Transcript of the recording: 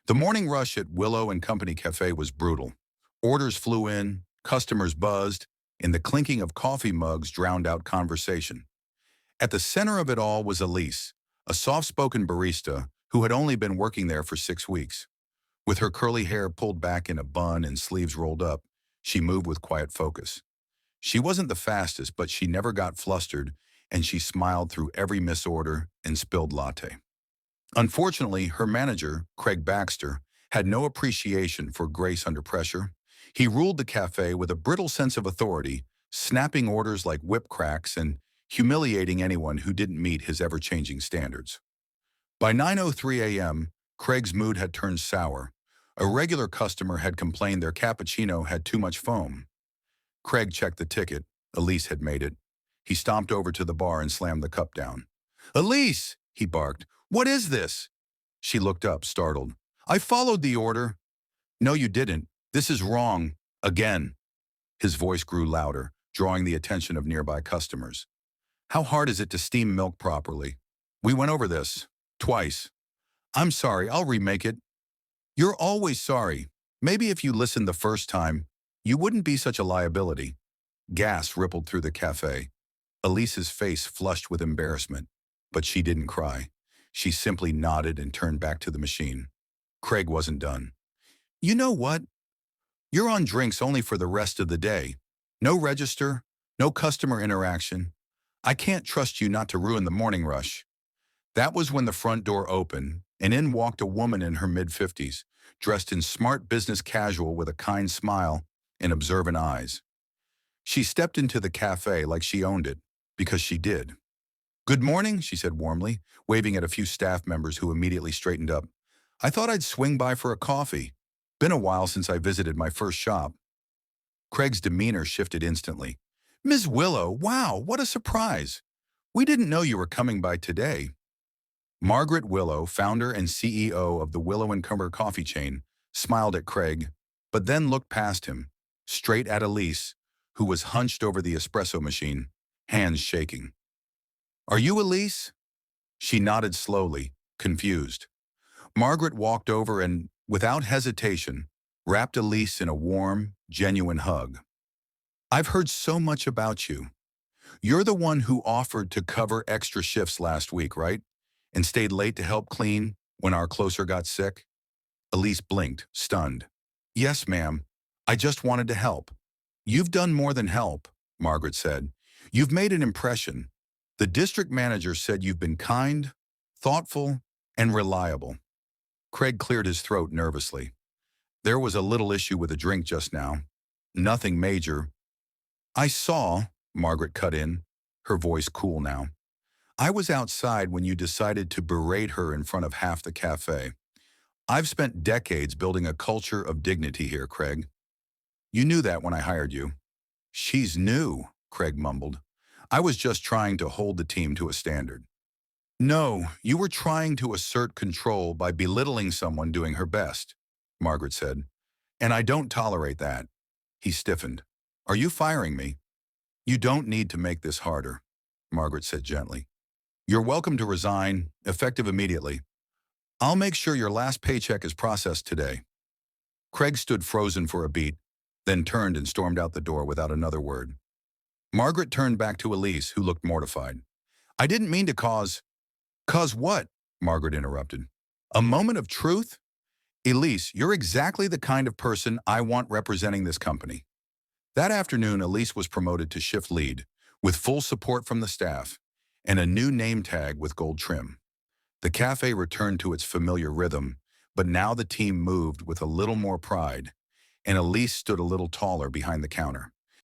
The morning rush at Willow and Company Cafe was brutal. Orders flew in, customers buzzed, and the clinking of coffee mugs drowned out conversation. At the center of it all was Elise, a soft-spoken barista who had only been working there for 6 weeks. With her curly hair pulled back in a bun and sleeves rolled up, she moved with quiet focus. She wasn't the fastest, but she never got flustered, and she smiled through every misorder and spilled latte. Unfortunately, her manager, Craig Baxter, had no appreciation for grace under pressure. He ruled the cafe with a brittle sense of authority, snapping orders like whip cracks and humiliating anyone who didn't meet his ever-changing standards. By 9:03 a.m., Craig's mood had turned sour. A regular customer had complained their cappuccino had too much foam. Craig checked the ticket. Elise had made it. He stomped over to the bar and slammed the cup down. "Elise!" he barked. "What is this?" She looked up, startled. "I followed the order." "No, you didn't. This is wrong. Again." His voice grew louder, drawing the attention of nearby customers. "How hard is it to steam milk properly? We went over this. Twice. I'm sorry, I'll remake it." "You're always sorry. Maybe if you listened the first time, you wouldn't be such a liability." Gas rippled through the cafe. Elise's face flushed with embarrassment, but she didn't cry. She simply nodded and turned back to the machine. Craig wasn't done. "You know what? You're on drinks only for the rest of the day. No register, no customer interaction. I can't trust you not to ruin the morning rush." That was when the front door opened, and in walked a woman in her mid-50s, dressed in smart business casual with a kind smile and observant eyes. She stepped into the cafe like she owned it, because she did. "Good morning," she said warmly, waving at a few staff members who immediately straightened up. "I thought I'd swing by for a coffee. Been a while since I visited my first shop." Craig's demeanor shifted instantly. "Ms. Willow, wow, what a surprise. We didn't know you were coming by today." Margaret Willow, founder and CEO of the Willow and Cumber coffee chain, smiled at Craig, but then looked past him, straight at Elise, who was hunched over the espresso machine, hands shaking. "Are you Elise?" She nodded slowly, confused. Margaret walked over and, without hesitation, wrapped Elise in a warm, genuine hug. "I've heard so much about you. You're the one who offered to cover extra shifts last week, right? And stayed late to help clean when our closer got sick?" Elise blinked, stunned. "Yes, ma'am. I just wanted to help." "You've done more than help," Margaret said. "You've made an impression. The district manager said you've been kind, thoughtful, and reliable." Craig cleared his throat nervously. "There was a little issue with a drink just now. Nothing major." "I saw," Margaret cut in, her voice cool now. "I was outside when you decided to berate her in front of half the cafe. I've spent decades building a culture of dignity here, Craig. You knew that when I hired you." "She's new," Craig mumbled. "I was just trying to hold the team to a standard." "No, you were trying to assert control by belittling someone doing her best," Margaret said. "And I don't tolerate that." He stiffened. "Are you firing me?" "You don't need to make this harder," Margaret said gently. "You're welcome to resign, effective immediately. I'll make sure your last paycheck is processed today." Craig stood frozen for a beat, then turned and stormed out the door without another word. Margaret turned back to Elise, who looked mortified. "I didn't mean to cause—" "Cause what?" Margaret interrupted. "A moment of truth? Elise, you're exactly the kind of person I want representing this company." That afternoon, Elise was promoted to shift lead, with full support from the staff, and a new name tag with gold trim. The cafe returned to its familiar rhythm, but now the team moved with a little more pride, and Elise stood a little taller behind the counter.